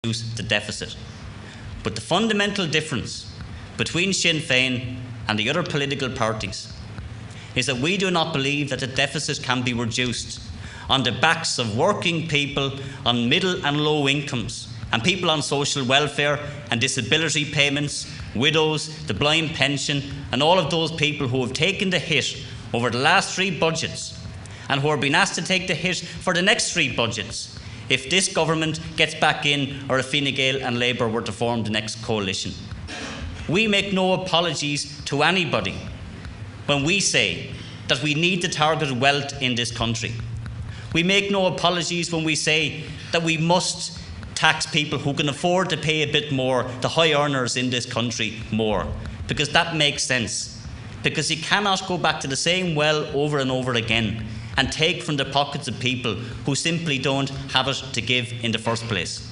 reduce the deficit. But the fundamental difference between Sinn Féin and the other political parties is that we do not believe that the deficit can be reduced on the backs of working people on middle and low incomes, and people on social welfare and disability payments, widows, the blind pension, and all of those people who have taken the hit over the last 3 budgets and who are being asked to take the hit for the next 3 budgets if this government gets back in, or if Fine Gael and Labour were to form the next coalition. We make no apologies to anybody when we say that we need to target wealth in this country. We make no apologies when we say that we must tax people who can afford to pay a bit more, the high earners in this country, more, because that makes sense. Because you cannot go back to the same well over and over again and take from the pockets of people who simply don't have it to give in the first place.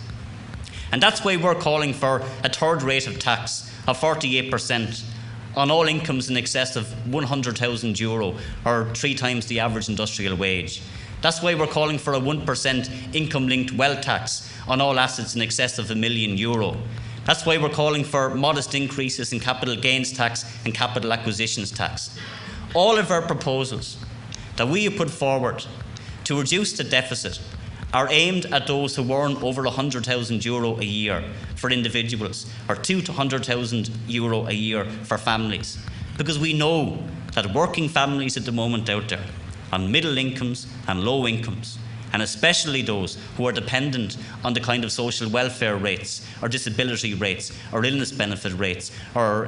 And that's why we're calling for a third rate of tax of 48% on all incomes in excess of €100,000, or 3 times the average industrial wage. That's why we're calling for a 1% income-linked wealth tax on all assets in excess of €1 million. That's why we're calling for modest increases in capital gains tax and capital acquisitions tax. All of our proposals that we have put forward to reduce the deficit are aimed at those who earn over €100,000 a year for individuals, or €200,000 a year for families. Because we know that working families at the moment out there, on middle incomes and low incomes, and especially those who are dependent on the kind of social welfare rates, or disability rates, or illness benefit rates, or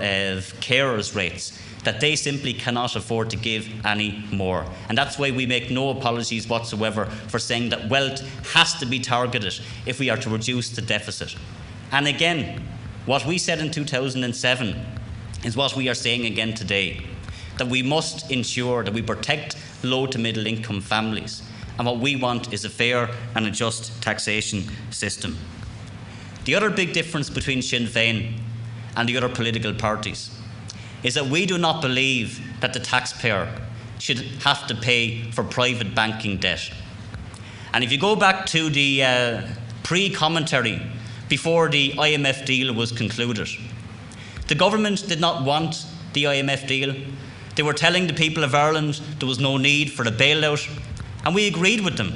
carers rates, that they simply cannot afford to give any more. And that's why we make no apologies whatsoever for saying that wealth has to be targeted if we are to reduce the deficit. And again, what we said in 2007 is what we are saying again today, that we must ensure that we protect low to middle income families. And what we want is a fair and a just taxation system. The other big difference between Sinn Féin and the other political parties is that we do not believe that the taxpayer should have to pay for private banking debt. And if you go back to the pre-commentary before the IMF deal was concluded, the government did not want the IMF deal. They were telling the people of Ireland there was no need for a bailout, and we agreed with them.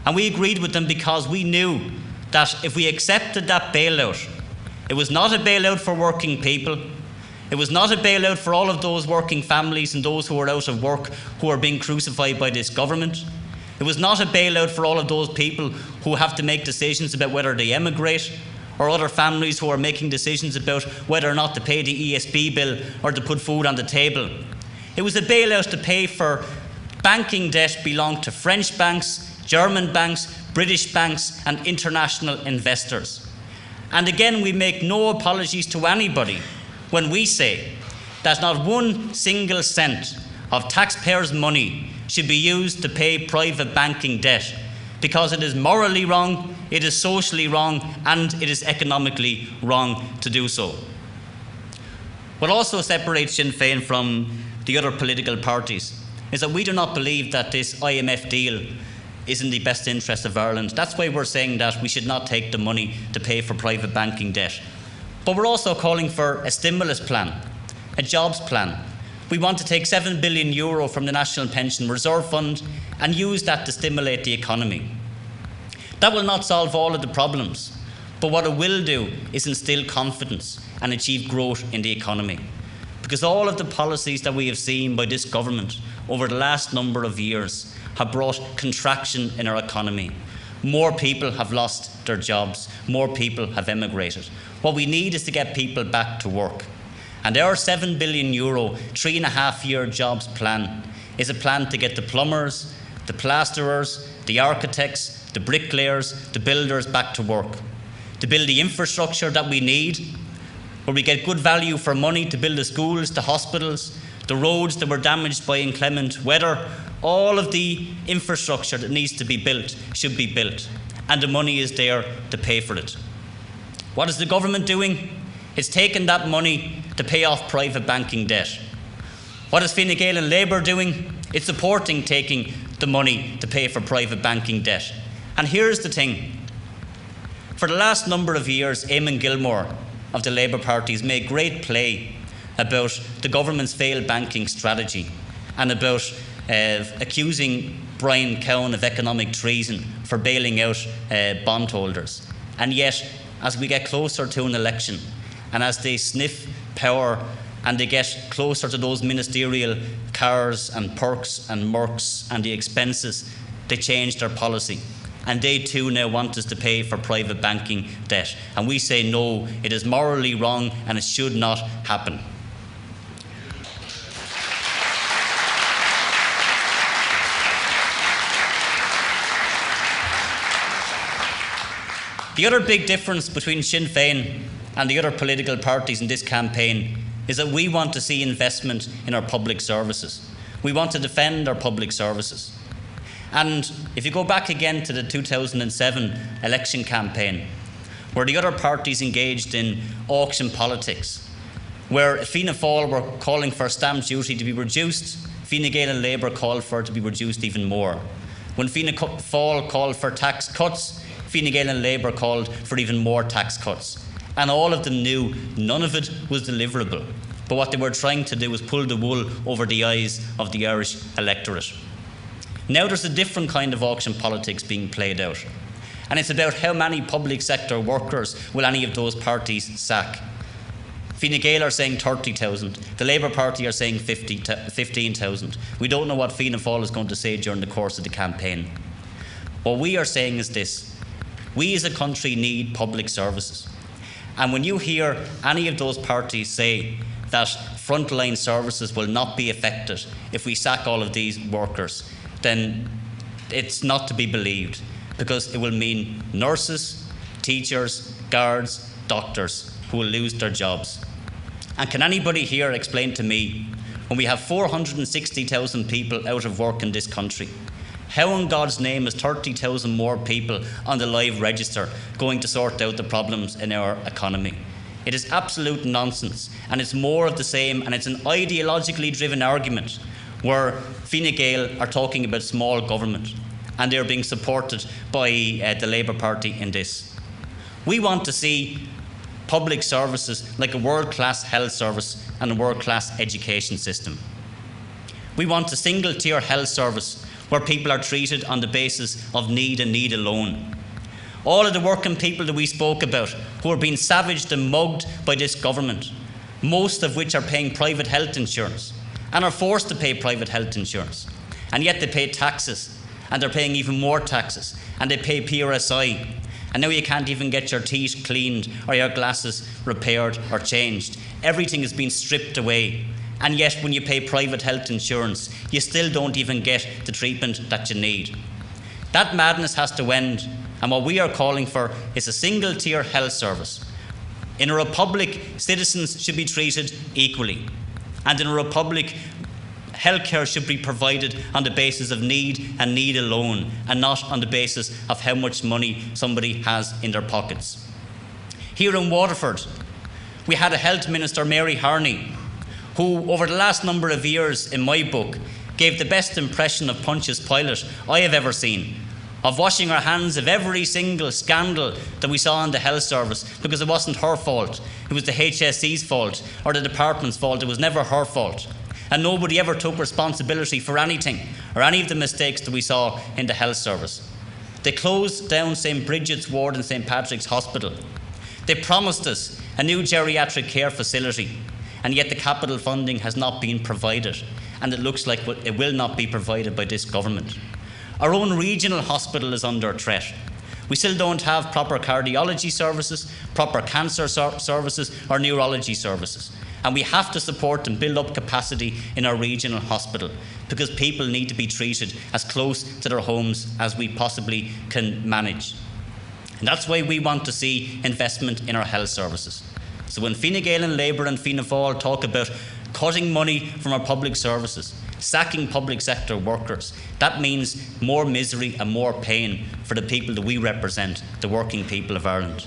And we agreed with them because we knew that if we accepted that bailout, it was not a bailout for working people. It was not a bailout for all of those working families and those who are out of work, who are being crucified by this government. It was not a bailout for all of those people who have to make decisions about whether they emigrate, or other families who are making decisions about whether or not to pay the ESB bill or to put food on the table. It was a bailout to pay for banking debt belonged to French banks, German banks, British banks, and international investors. And again, we make no apologies to anybody when we say that not one single cent of taxpayers' money should be used to pay private banking debt, because it is morally wrong, it is socially wrong, and it is economically wrong to do so. What also separates Sinn Féin from the other political parties is that we do not believe that this IMF deal is in the best interest of Ireland. That's why we're saying that we should not take the money to pay for private banking debt. But we're also calling for a stimulus plan, a jobs plan. We want to take €7 billion from the National Pension Reserve Fund and use that to stimulate the economy. That will not solve all of the problems, but what it will do is instill confidence and achieve growth in the economy. Because all of the policies that we have seen by this government over the last number of years have brought contraction in our economy. More people have lost their jobs. More people have emigrated. What we need is to get people back to work. And our €7 billion 3.5-year jobs plan is a plan to get the plumbers, the plasterers, the architects, the bricklayers, the builders back to work. To build the infrastructure that we need, where we get good value for money to build the schools, the hospitals, the roads that were damaged by inclement weather. All of the infrastructure that needs to be built should be built, and the money is there to pay for it. What is the government doing? It's taking that money to pay off private banking debt. What is Fine Gael and Labour doing? It's supporting taking the money to pay for private banking debt. And here's the thing. For the last number of years, Eamon Gilmore of the Labour Party has made great play about the government's failed banking strategy and about accusing Brian Cowan of economic treason for bailing out bondholders. And yet, as we get closer to an election, and as they sniff power and they get closer to those ministerial cars and perks and mercs and the expenses, they change their policy. And they too now want us to pay for private banking debt. And we say no, it is morally wrong and it should not happen. The other big difference between Sinn Féin and the other political parties in this campaign is that we want to see investment in our public services. We want to defend our public services. And if you go back again to the 2007 election campaign, where the other parties engaged in auction politics, where Fianna Fáil were calling for stamp duty to be reduced, Fine Gael and Labour called for it to be reduced even more. When Fianna Fáil called for tax cuts, Fine Gael and Labour called for even more tax cuts. And all of them knew none of it was deliverable. But what they were trying to do was pull the wool over the eyes of the Irish electorate. Now there's a different kind of auction politics being played out. And it's about how many public sector workers will any of those parties sack. Fine Gael are saying 30,000. The Labour Party are saying 15,000. We don't know what Fianna Fáil is going to say during the course of the campaign. What we are saying is this. We as a country need public services. And when you hear any of those parties say that frontline services will not be affected if we sack all of these workers, then it's not to be believed, because it will mean nurses, teachers, guards, doctors who will lose their jobs. And can anybody here explain to me, when we have 460,000 people out of work in this country, how in God's name is 30,000 more people on the live register going to sort out the problems in our economy? It is absolute nonsense, and it's more of the same, and it's an ideologically driven argument where Fine Gael are talking about small government, and they're being supported by the Labour Party in this. We want to see public services like a world-class health service and a world-class education system. We want a single-tier health service where people are treated on the basis of need and need alone. All of the working people that we spoke about who are being savaged and mugged by this government, most of which are paying private health insurance and are forced to pay private health insurance, and yet they pay taxes, and they're paying even more taxes, and they pay PRSI, and now you can't even get your teeth cleaned or your glasses repaired or changed. Everything is being stripped away, and yet when you pay private health insurance, you still don't even get the treatment that you need. That madness has to end, and what we are calling for is a single-tier health service. In a republic, citizens should be treated equally. And in a republic, healthcare should be provided on the basis of need and need alone, and not on the basis of how much money somebody has in their pockets. Here in Waterford, we had a health minister, Mary Harney, who over the last number of years, in my book, gave the best impression of Pontius Pilate I have ever seen, of washing her hands of every single scandal that we saw in the health service, because it wasn't her fault. It was the HSE's fault or the department's fault. It was never her fault. And nobody ever took responsibility for anything or any of the mistakes that we saw in the health service. They closed down St. Bridget's ward in St. Patrick's Hospital. They promised us a new geriatric care facility, and yet the capital funding has not been provided, and it looks like it will not be provided by this government. Our own regional hospital is under threat. We still don't have proper cardiology services, proper cancer services, or neurology services. And we have to support and build up capacity in our regional hospital, because people need to be treated as close to their homes as we possibly can manage. And that's why we want to see investment in our health services. So when Fine Gael and Labour and Fianna Fáil talk about cutting money from our public services, sacking public sector workers, that means more misery and more pain for the people that we represent, the working people of Ireland.